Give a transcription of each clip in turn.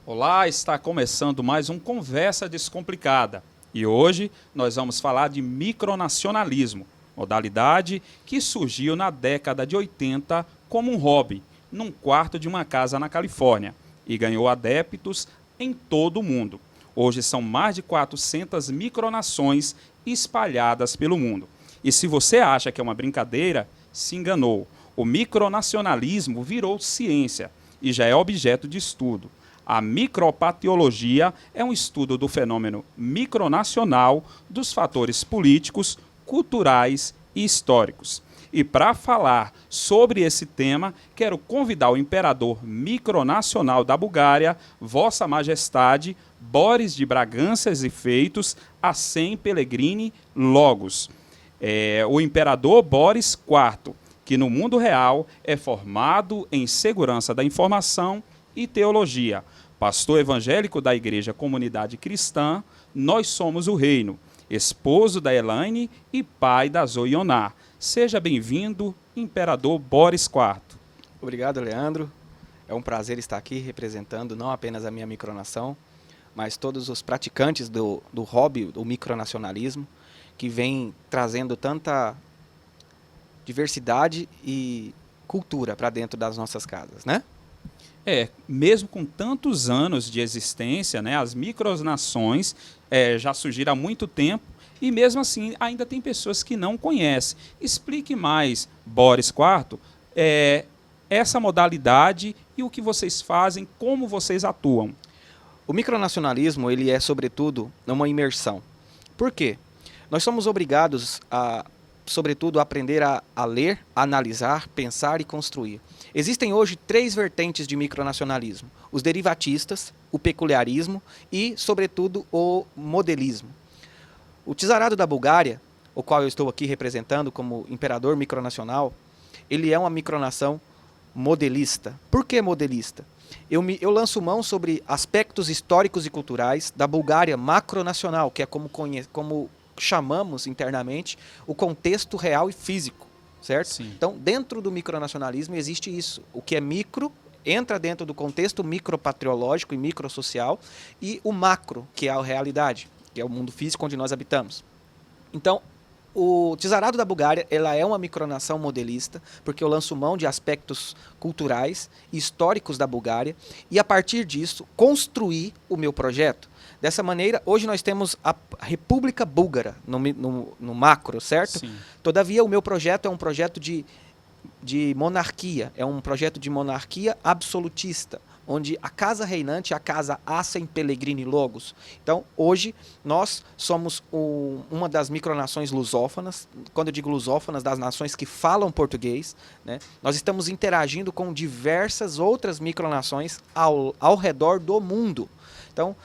Olá, está começando mais um Conversa Descomplicada. E hoje nós vamos falar de micronacionalismo, modalidade que surgiu na década de 80 como um hobby, num quarto de uma casa na Califórnia, e ganhou adeptos em todo o mundo. Hoje são mais de 400 micronações espalhadas pelo mundo. E se você acha que é uma brincadeira, se enganou. O micronacionalismo virou ciência e já é objeto de estudo. A micropatiologia é um estudo do fenômeno micronacional dos fatores políticos, culturais e históricos. E para falar sobre esse tema, quero convidar o imperador micronacional da Bulgária, Vossa Majestade, Boris de Braganças e Feitos, Assem Pellegrini Logos. O imperador Boris IV, que no mundo real é formado em segurança da informação e teologia. Pastor evangélico da Igreja Comunidade Cristã, Nós Somos o Reino, esposo da Elaine e pai da Zoe Ioná. Seja bem-vindo, Imperador Boris IV. Obrigado, Leandro. É um prazer estar aqui representando não apenas a minha micronação, mas todos os praticantes do hobby, do micronacionalismo, que vem trazendo tanta diversidade e cultura para dentro das nossas casas, né? Mesmo com tantos anos de existência, né, as micronações já surgiram há muito tempo e mesmo assim ainda tem pessoas que não conhecem. Explique mais, Boris IV, essa modalidade e o que vocês fazem, como vocês atuam. O micronacionalismo, ele é sobretudo uma imersão. Por quê? Nós somos obrigados a, sobretudo, aprender a ler, a analisar, pensar e construir. Existem hoje 3 vertentes de micronacionalismo: os derivatistas, o peculiarismo e, sobretudo, o modelismo. O Czarado da Bulgária, o qual eu estou aqui representando como imperador micronacional, ele é uma micronação modelista. Por que modelista? Eu lanço mão sobre aspectos históricos e culturais da Bulgária macronacional, que é como chamamos internamente o contexto real e físico, certo? Sim. Então, dentro do micronacionalismo existe isso. O que é micro entra dentro do contexto micropatriológico e microsocial, e o macro, que é a realidade, que é o mundo físico onde nós habitamos. Então, o Czarado da Bulgária, ela é uma micronação modelista, porque eu lanço mão de aspectos culturais e históricos da Bulgária, e a partir disso, construir o meu projeto. Dessa maneira, hoje nós temos a República Búlgara no macro, certo? Sim. Todavia, o meu projeto é um projeto de monarquia, é um projeto de monarquia absolutista, onde a casa reinante é a casa Assem Pellegrini Logos. Então, hoje, nós somos uma das micronações lusófonas. Quando eu digo lusófonas, das nações que falam português, né? Nós estamos interagindo com diversas outras micronações ao redor do mundo. Então,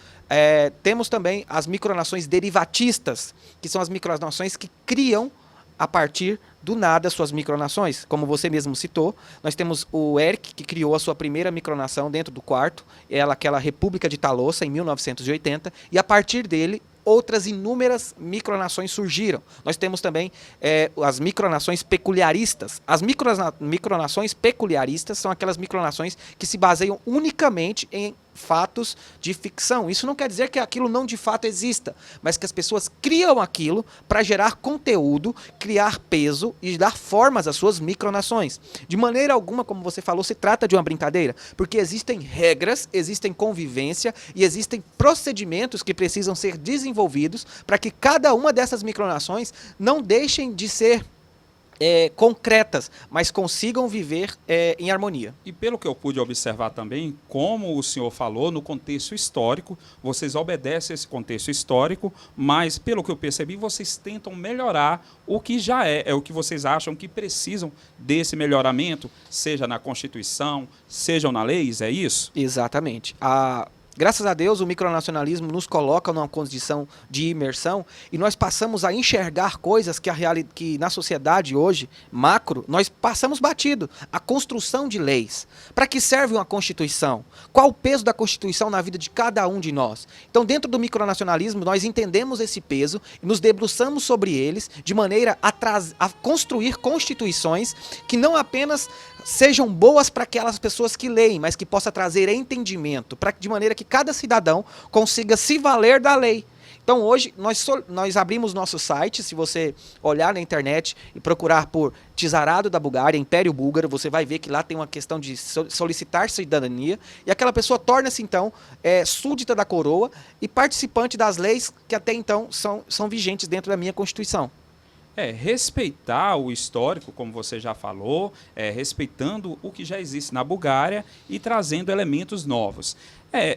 temos também as micronações derivatistas, que são as micronações que criam a partir do nada suas micronações. Como você mesmo citou, nós temos o Eric, que criou a sua primeira micronação dentro do quarto, aquela República de Talossa, em 1980, e a partir dele, outras inúmeras micronações surgiram. Nós temos também as micronações peculiaristas. As micronações peculiaristas são aquelas micronações que se baseiam unicamente em fatos de ficção. Isso não quer dizer que aquilo não de fato exista, mas que as pessoas criam aquilo para gerar conteúdo, criar peso e dar formas às suas micronações. De maneira alguma, como você falou, se trata de uma brincadeira, porque existem regras, existem convivência e existem procedimentos que precisam ser desenvolvidos para que cada uma dessas micronações não deixem de ser concretas, mas consigam viver em harmonia. E pelo que eu pude observar também, como o senhor falou, no contexto histórico, vocês obedecem a esse contexto histórico, mas pelo que eu percebi, vocês tentam melhorar o que já é o que vocês acham que precisam desse melhoramento, seja na Constituição, sejam na leis, é isso? Exatamente. Graças a Deus, o micronacionalismo nos coloca numa condição de imersão e nós passamos a enxergar coisas que na sociedade hoje, macro, nós passamos batido. A construção de leis. Para que serve uma Constituição? Qual o peso da Constituição na vida de cada um de nós? Então, dentro do micronacionalismo, nós entendemos esse peso e nos debruçamos sobre eles de maneira a construir constituições que não apenas sejam boas para aquelas pessoas que leem, mas que possa trazer entendimento, de maneira que cada cidadão consiga se valer da lei. Então hoje nós abrimos nosso site, se você olhar na internet e procurar por Czarado da Bulgária, Império Búlgaro, você vai ver que lá tem uma questão de solicitar cidadania, e aquela pessoa torna-se então súdita da coroa e participante das leis que até então são vigentes dentro da minha Constituição. Respeitar o histórico, como você já falou, respeitando o que já existe na Bulgária e trazendo elementos novos.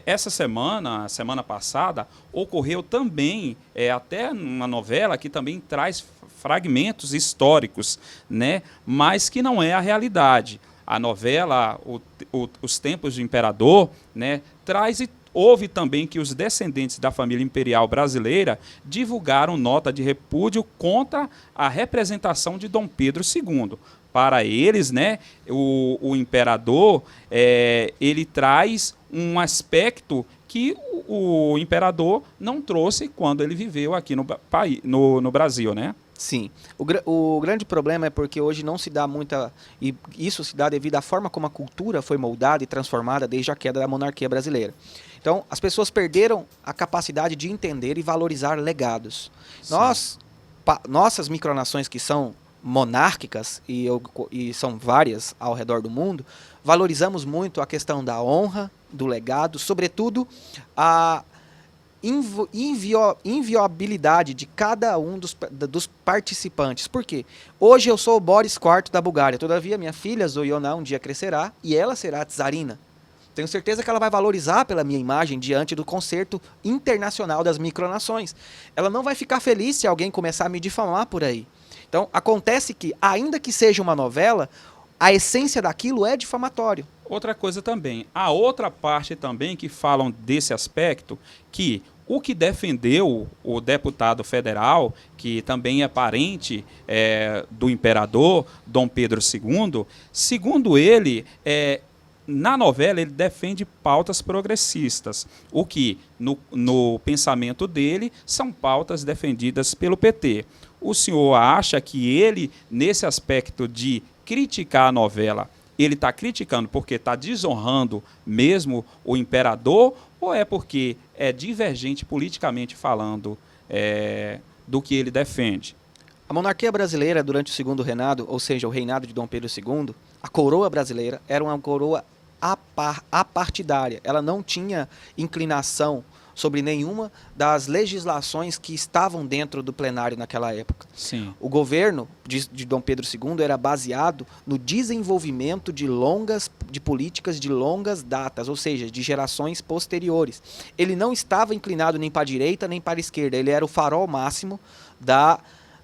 Essa semana passada, ocorreu também, até uma novela que também traz fragmentos históricos, né, mas que não é a realidade. A novela, Os Tempos do Imperador, né, traz e houve também que os descendentes da família imperial brasileira divulgaram nota de repúdio contra a representação de Dom Pedro II. Para eles, né, o imperador ele traz um aspecto que o imperador não trouxe quando ele viveu aqui no Brasil, né? Sim. O grande problema é porque hoje não se dá muita... E isso se dá devido à forma como a cultura foi moldada e transformada desde a queda da monarquia brasileira. Então, as pessoas perderam a capacidade de entender e valorizar legados. Nossas micronações que são monárquicas, e são várias ao redor do mundo, valorizamos muito a questão da honra, do legado, sobretudo a inviolabilidade de cada um dos participantes. Por quê? Hoje eu sou o Boris IV da Bulgária, todavia minha filha Zoiona um dia crescerá e ela será czarina. Tenho certeza que ela vai valorizar pela minha imagem diante do concerto internacional das micronações. Ela não vai ficar feliz se alguém começar a me difamar por aí. Então, acontece que, ainda que seja uma novela, a essência daquilo é difamatório. Outra coisa também, a outra parte também que falam desse aspecto, que o que defendeu o deputado federal, que também é parente do imperador Dom Pedro II, segundo ele, na novela ele defende pautas progressistas, o que no pensamento dele são pautas defendidas pelo PT. O senhor acha que ele, nesse aspecto de criticar a novela, ele está criticando porque está desonrando mesmo o imperador, ou é porque é divergente politicamente falando do que ele defende? A monarquia brasileira, durante o segundo reinado, ou seja, o reinado de Dom Pedro II, a coroa brasileira era uma coroa apartidária. Ela não tinha inclinação sobre nenhuma das legislações que estavam dentro do plenário naquela época. Sim. O governo de Dom Pedro II era baseado no desenvolvimento de políticas de longas datas, ou seja, de gerações posteriores. Ele não estava inclinado nem para a direita nem para a esquerda, ele era o farol máximo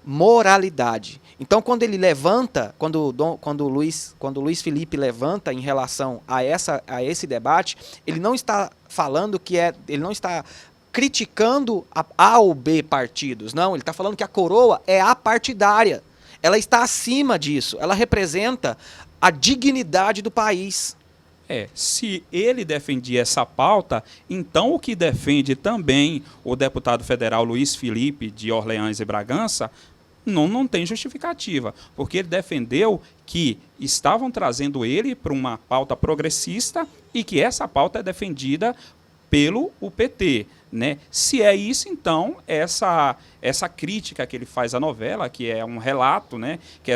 moralidade. Então, quando ele levanta, quando Luiz Felipe levanta em relação a esse debate, ele não está falando ele não está criticando A ou B partidos, não, ele está falando que a coroa é apartidária. Ela está acima disso, ela representa a dignidade do país. Se ele defendia essa pauta, então o que defende também o deputado federal Luiz Felipe de Orleans e Bragança não tem justificativa, porque ele defendeu que estavam trazendo ele para uma pauta progressista e que essa pauta é defendida pelo PT, né? Se é isso, então, essa crítica que ele faz à novela, que é um relato, né? Que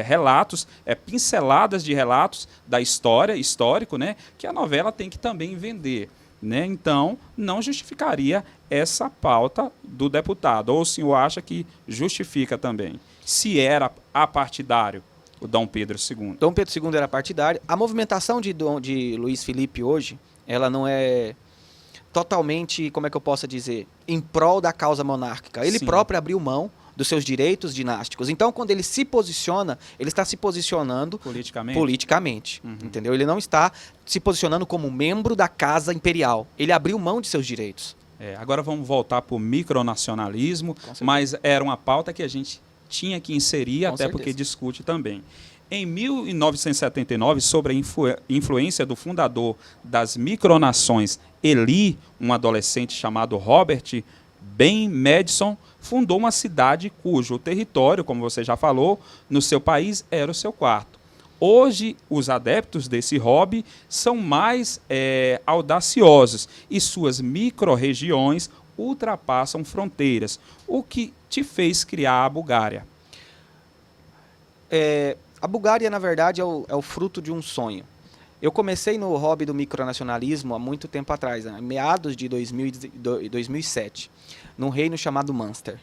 relatos, pinceladas de relatos da histórico, né? Que a novela tem que também vender, né? Então, não justificaria essa pauta do deputado. Ou o senhor acha que justifica também? Se era apartidário o Dom Pedro II. Dom Pedro II era partidário. A movimentação de Luiz Felipe hoje, ela não é totalmente, como é que eu posso dizer, em prol da causa monárquica. Ele próprio abriu mão dos seus direitos dinásticos. Então, quando ele se posiciona, ele está se posicionando politicamente, entendeu? Ele não está se posicionando como membro da casa imperial. Ele abriu mão de seus direitos. Agora vamos voltar para o micronacionalismo, mas era uma pauta que a gente tinha que inserir, até porque discute também. Em 1979, sobre a influência do fundador das micronações, Eli, um adolescente chamado Robert Ben Madison, fundou uma cidade cujo território, como você já falou, no seu país era o seu quarto. Hoje, os adeptos desse hobby são mais audaciosos e suas micro-regiões ultrapassam fronteiras. O que te fez criar a Bulgária? A Bulgária, na verdade, é o fruto de um sonho. Eu comecei no hobby do micronacionalismo há muito tempo atrás, né? Meados de 2007, num reino chamado Munster.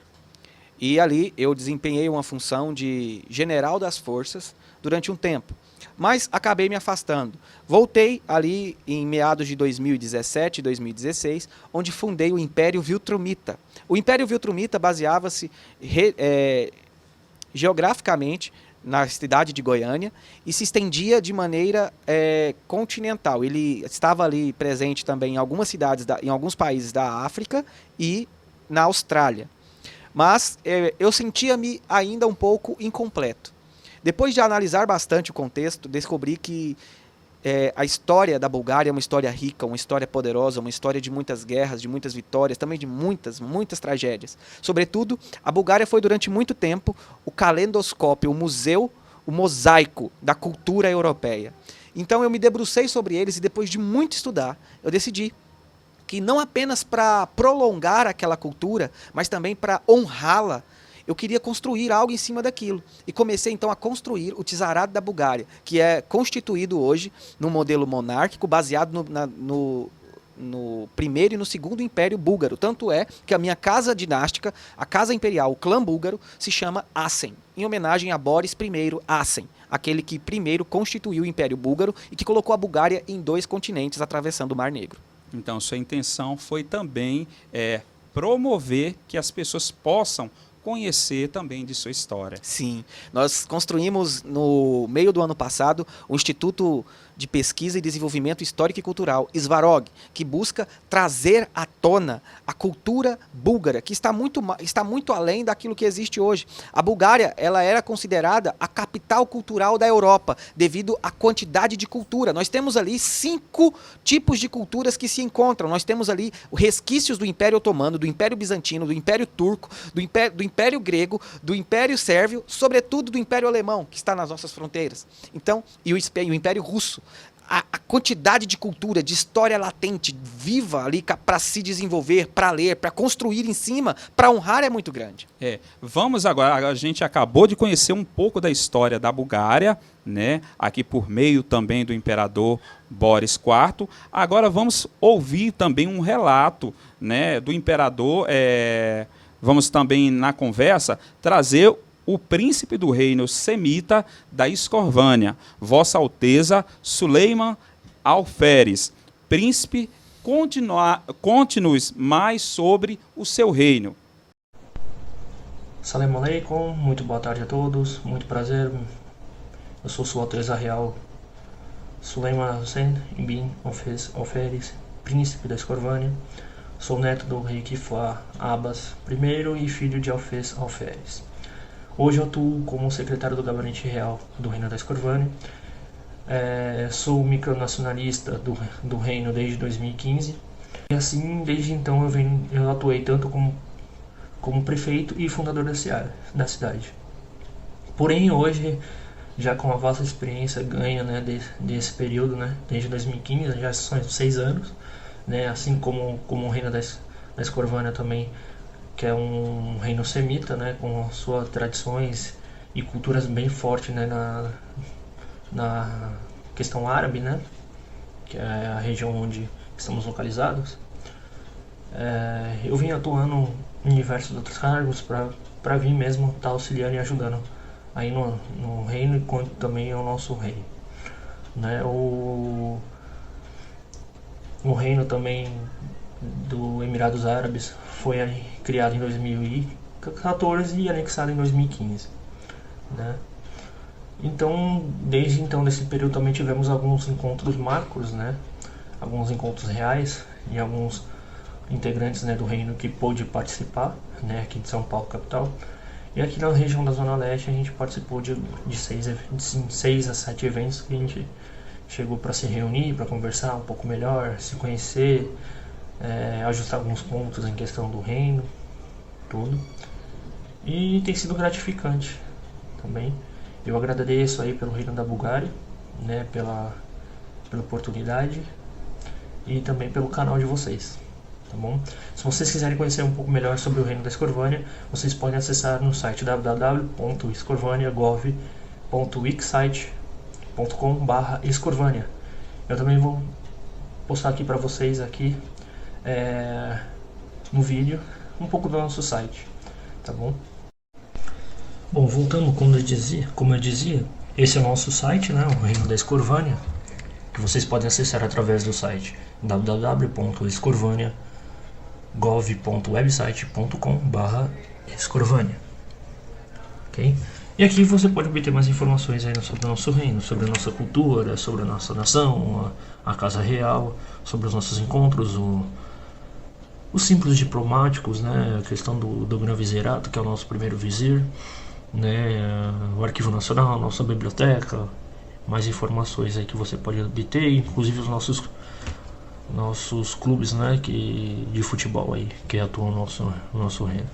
E ali eu desempenhei uma função de general das forças durante um tempo, mas acabei me afastando. Voltei ali em meados de 2017, 2016, onde fundei o Império Viltrumita. O Império Viltrumita baseava-se geograficamente na cidade de Goiânia e se estendia de maneira continental. Ele estava ali presente também em algumas cidades, em alguns países da África e na Austrália. Mas eu sentia-me ainda um pouco incompleto. Depois de analisar bastante o contexto, descobri que a história da Bulgária é uma história rica, uma história poderosa, uma história de muitas guerras, de muitas vitórias, também de muitas tragédias. Sobretudo, a Bulgária foi durante muito tempo o calendoscópio, o museu, o mosaico da cultura europeia. Então eu me debrucei sobre eles e depois de muito estudar, eu decidi que não apenas para prolongar aquela cultura, mas também para honrá-la, eu queria construir algo em cima daquilo. E comecei então a construir o Czarado da Bulgária, que é constituído hoje num modelo monárquico baseado no primeiro e no segundo Império Búlgaro. Tanto é que a minha casa dinástica, a casa imperial, o clã búlgaro, se chama Asen, em homenagem a Boris I Asen, aquele que primeiro constituiu o Império Búlgaro e que colocou a Bulgária em 2 continentes, atravessando o Mar Negro. Então, sua intenção foi também promover que as pessoas possam conhecer também de sua história. Sim, nós construímos no meio do ano passado o Instituto de Pesquisa e Desenvolvimento Histórico e Cultural, Svarog, que busca trazer à tona a cultura búlgara, que está muito além daquilo que existe hoje. A Bulgária, ela era considerada a capital cultural da Europa, devido à quantidade de cultura. Nós temos ali 5 tipos de culturas que se encontram. Nós temos ali resquícios do Império Otomano, do Império Bizantino, do Império Turco, do Império Grego, do Império Sérvio, sobretudo do Império Alemão, que está nas nossas fronteiras. Então, e o Império Russo. A quantidade de cultura, de história latente, viva ali para se desenvolver, para ler, para construir em cima, para honrar é muito grande. Vamos agora, a gente acabou de conhecer um pouco da história da Bulgária, né? Aqui por meio também do imperador Boris IV. Agora vamos ouvir também um relato, né, do imperador. Vamos também na conversa trazer o príncipe do reino semita da Escorvânia, Vossa Alteza Suleiman Alferes. Príncipe, conte-nos mais sobre o seu reino. Salam aleikum, muito boa tarde a todos, muito prazer. Eu sou Sua Alteza Real Suleiman Hussein bin Alferes, príncipe da Escorvânia. Sou neto do rei Kifwa Abbas I e filho de Alfez Alferes. Hoje eu atuo como secretário do Gabinete Real do Reino da Escorvânia. Sou micronacionalista do reino desde 2015. E assim, desde então, eu atuei tanto como prefeito e fundador da cidade. Porém, hoje, já com a vasta experiência ganha, né, desse período, né, desde 2015, já são 6 anos, né, assim como o reino da Escorvânia também, que é um reino semita, né, com suas tradições e culturas bem fortes, né, na questão árabe, né, que é a região onde estamos localizados. Eu vim atuando em diversos outros cargos para vir mesmo estar auxiliando e ajudando aí no reino e quanto também ao nosso rei, né. O reino também do Emirados Árabes foi criado em 2014 e anexado em 2015, né? Então, desde então, nesse período também tivemos alguns encontros marcos, né? Alguns encontros reais e alguns integrantes, né, do reino que pôde participar, né, aqui de São Paulo, capital. E aqui na região da Zona Leste a gente participou de 6 a 7 eventos que a gente chegou para se reunir, para conversar um pouco melhor, se conhecer, ajustar alguns pontos em questão do reino, tudo. E tem sido gratificante também. Eu agradeço aí pelo Reino da Bulgária, né, pela oportunidade e também pelo canal de vocês, tá bom? Se vocês quiserem conhecer um pouco melhor sobre o Reino da Escorvânia, vocês podem acessar no site www.escorvania.wixsite.com/escorvânia. Eu também vou postar aqui para vocês aqui no vídeo um pouco do nosso site, tá bom? Bom, voltando como eu dizia, esse é o nosso site, né, o Reino da Escorvânia, que vocês podem acessar através do site www.escorvania.gov.website.com/escorvânia, ok? E aqui você pode obter mais informações aí sobre o nosso reino, sobre a nossa cultura, sobre a nossa nação, a Casa Real, sobre os nossos encontros, os símbolos diplomáticos, né, a questão do Gran Vizirato, que é o nosso primeiro vizir, né, o Arquivo Nacional, a nossa biblioteca, mais informações aí que você pode obter, inclusive os nossos clubes, né, de futebol aí, que atuam no nosso reino.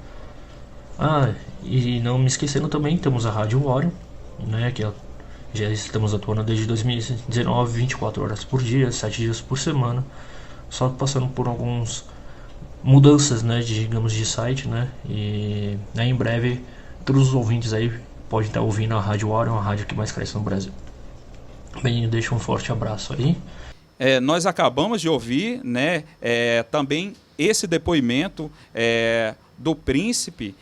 E não me esquecendo também, temos a Rádio Orion, né, que já estamos atuando desde 2019, 24 horas por dia, 7 dias por semana, só passando por algumas mudanças, né, digamos, de site, né, e aí, em breve todos os ouvintes aí podem estar ouvindo a Rádio Orion, a rádio que mais cresce no Brasil. Bem, deixa um forte abraço aí. Nós acabamos de ouvir, né, também esse depoimento do príncipe.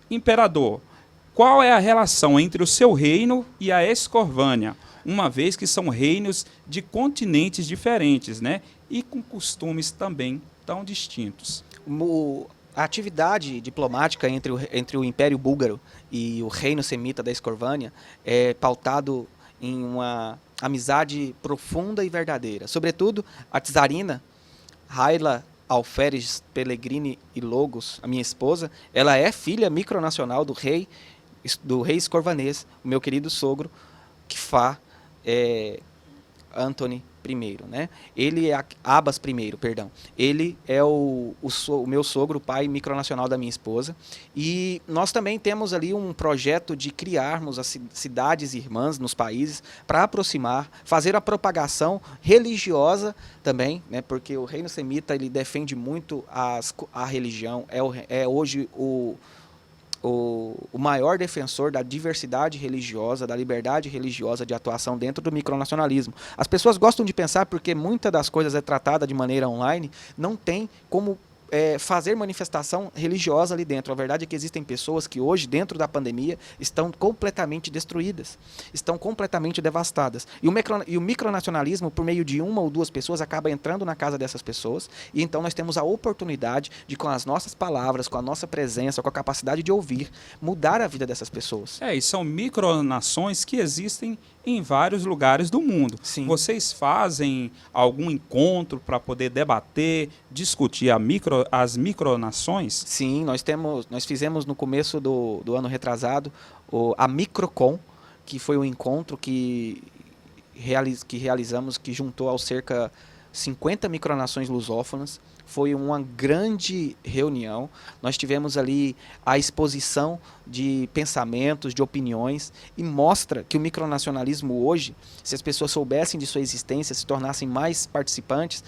Imperador, qual é a relação entre o seu reino e a Escorvânia, uma vez que são reinos de continentes diferentes, né, e com costumes também tão distintos? A atividade diplomática entre o Império Búlgaro e o Reino Semita da Escorvânia é pautado em uma amizade profunda e verdadeira. Sobretudo, a czarina Haila Alferes Pellegrini e Logos, a minha esposa, ela é filha micronacional do rei escorvanês, o meu querido sogro, Kfar Antony I, né? Ele é Abbas I, perdão. Ele é o meu sogro, o pai micronacional da minha esposa. E nós também temos ali um projeto de criarmos as cidades irmãs nos países para aproximar, fazer a propagação religiosa também, né? Porque o reino semita ele defende muito a religião, é hoje o maior defensor da diversidade religiosa, da liberdade religiosa de atuação dentro do micronacionalismo. As pessoas gostam de pensar, porque muita das coisas é tratada de maneira online, não tem como fazer manifestação religiosa ali dentro. A verdade é que existem pessoas que hoje, dentro da pandemia, estão completamente destruídas, estão completamente devastadas. E o micronacionalismo, por meio de uma ou duas pessoas, acaba entrando na casa dessas pessoas, e então nós temos a oportunidade de, com as nossas palavras, com a nossa presença, com a capacidade de ouvir, mudar a vida dessas pessoas. E são micronações que existem em vários lugares do mundo. Sim. Vocês fazem algum encontro para poder debater, discutir as micronações? Sim, nós fizemos no começo do ano retrasado a Microcon, que foi um encontro que realizamos, que juntou ao cerca 50 micronações lusófonas. Foi uma grande reunião. Nós tivemos ali a exposição de pensamentos, de opiniões, e mostra que o micronacionalismo hoje, se as pessoas soubessem de sua existência, se tornassem mais participantes,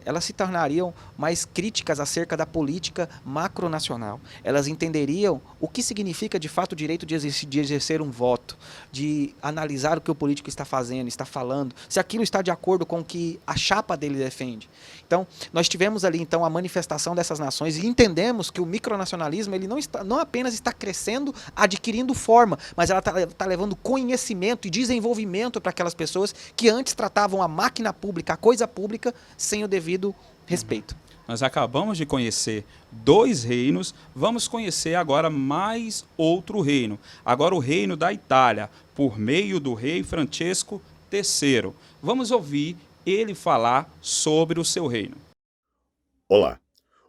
elas se tornariam mais críticas acerca da política macronacional. Elas entenderiam o que significa de fato o direito de exercer um voto, de analisar o que o político está fazendo, está falando, se aquilo está de acordo com o que a chapa dele defende. Então, nós tivemos ali então a manifestação dessas nações e entendemos que o micronacionalismo ele não apenas está crescendo, adquirindo forma, mas ela está levando conhecimento e desenvolvimento para aquelas pessoas que antes tratavam a máquina pública, a coisa pública, sem o devido respeito. Nós acabamos de conhecer 2 reinos, vamos conhecer agora mais outro reino. Agora o reino da Itália, por meio do rei Francesco III. Vamos ouvir ele falar sobre o seu reino. Olá,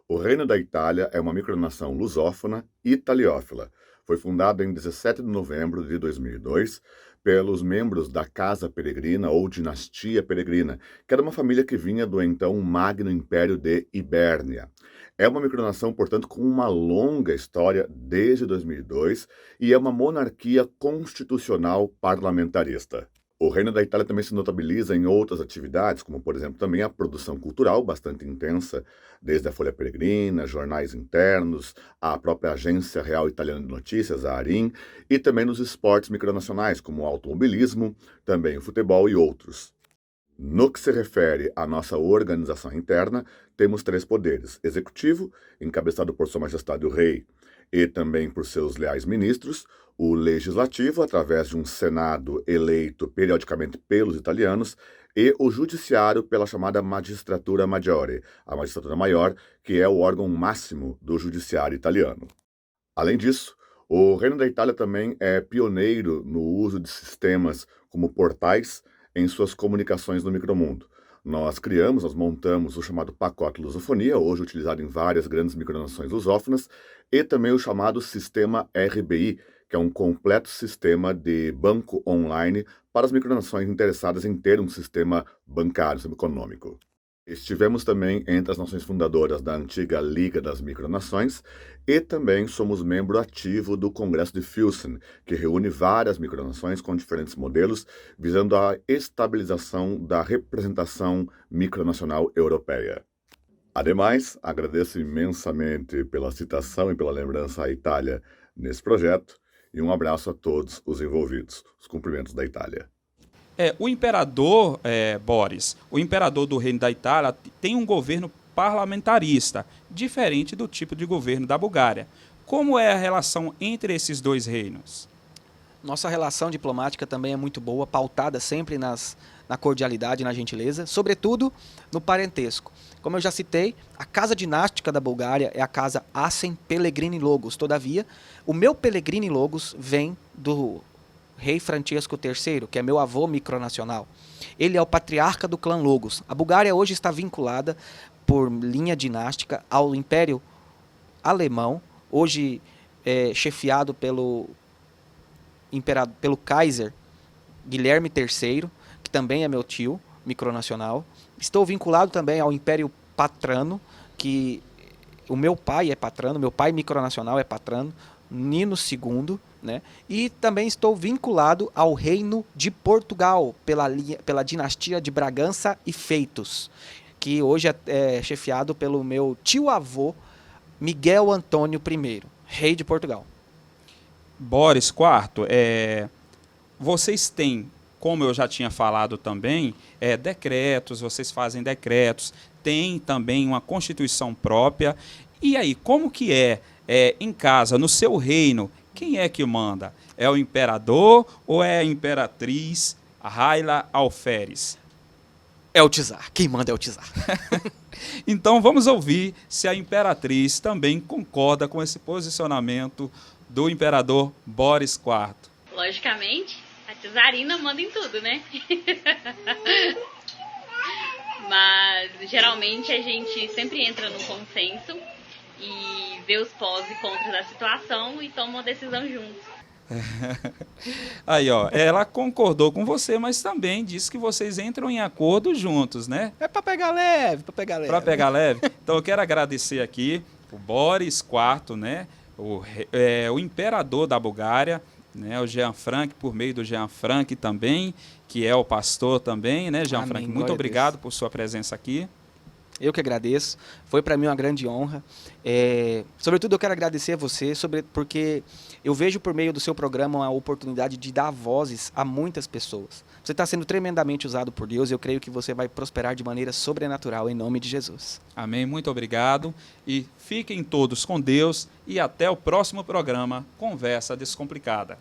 o Reino da Itália é uma micronação lusófona e italiófila. Foi fundado em 17 de novembro de 2002 pelos membros da Casa Peregrina ou Dinastia Peregrina, que era uma família que vinha do então Magno Império de Ibérnia. É uma micronação, portanto, com uma longa história desde 2002 e é uma monarquia constitucional parlamentarista. O Reino da Itália também se notabiliza em outras atividades, como, por exemplo, também a produção cultural bastante intensa, desde a Folha Peregrina, jornais internos, a própria Agência Real Italiana de Notícias, a ARIN, e também nos esportes micronacionais, como o automobilismo, também o futebol e outros. No que se refere à nossa organização interna, temos 3 poderes: executivo, encabeçado por Sua Majestade o Rei, e também por seus leais ministros; o legislativo, através de um Senado eleito periodicamente pelos italianos; e o judiciário, pela chamada Magistratura Maggiore, a magistratura maior, que é o órgão máximo do judiciário italiano. Além disso, o Reino da Itália também é pioneiro no uso de sistemas como portais em suas comunicações no micromundo. Nós montamos o chamado pacote Lusofonia, hoje utilizado em várias grandes micronações lusófonas, e também o chamado sistema RBI, que é um completo sistema de banco online para as micronações interessadas em ter um sistema bancário, sistema econômico. Estivemos também entre as nações fundadoras da antiga Liga das Micronações e também somos membro ativo do Congresso de Filsen, que reúne várias micronações com diferentes modelos, visando a estabilização da representação micronacional europeia. Ademais, agradeço imensamente pela citação e pela lembrança à Itália nesse projeto e um abraço a todos os envolvidos. Os cumprimentos da Itália. O imperador, Boris, o imperador do Reino da Itália tem um governo parlamentarista, diferente do tipo de governo da Bulgária. Como é a relação entre esses dois reinos? Nossa relação diplomática também é muito boa, pautada sempre na cordialidade e na gentileza, sobretudo no parentesco. Como eu já citei, a casa dinástica da Bulgária é a casa Asen Pellegrini Logos. Todavia, o meu Pellegrini Logos vem do rei Francesco III, que é meu avô micronacional. Ele é o patriarca do clã Logos. A Bulgária hoje está vinculada por linha dinástica ao Império Alemão, hoje chefiado pelo Kaiser Guilherme III, que também é meu tio micronacional. Estou vinculado também ao Império Patrano, que o meu pai é patrano, meu pai micronacional é patrano, Nino II, né? E também estou vinculado ao Reino de Portugal, pela dinastia de Bragança e Feitos, que hoje é chefiado pelo meu tio-avô Miguel Antônio I, rei de Portugal. Boris IV, vocês têm, como eu já tinha falado também, decretos, vocês fazem decretos, tem também uma constituição própria. E aí, como que em casa, no seu reino, quem é que manda? É o imperador ou é a imperatriz Haile Alferes? É o czar. Quem manda é o czar. Então vamos ouvir se a imperatriz também concorda com esse posicionamento do imperador Boris IV. Logicamente, a czarina manda em tudo, né? Mas geralmente a gente sempre entra num consenso e vê os pós e contras da situação e toma uma decisão junto. Aí, ó, ela concordou com você, mas também disse que vocês entram em acordo juntos, né? É pra pegar leve, pra pegar leve. Pra pegar leve. Então eu quero agradecer aqui o Boris IV, né? O imperador da Bulgária, né? O Jean Frank, por meio do Jean Frank também, que é o pastor também, né? Jean Frank, muito obrigado por sua presença aqui. Eu que agradeço, foi para mim uma grande honra. Sobretudo eu quero agradecer a você, porque eu vejo por meio do seu programa a oportunidade de dar vozes a muitas pessoas. Você está sendo tremendamente usado por Deus e eu creio que você vai prosperar de maneira sobrenatural, em nome de Jesus. Amém, muito obrigado. E fiquem todos com Deus e até o próximo programa Conversa Descomplicada.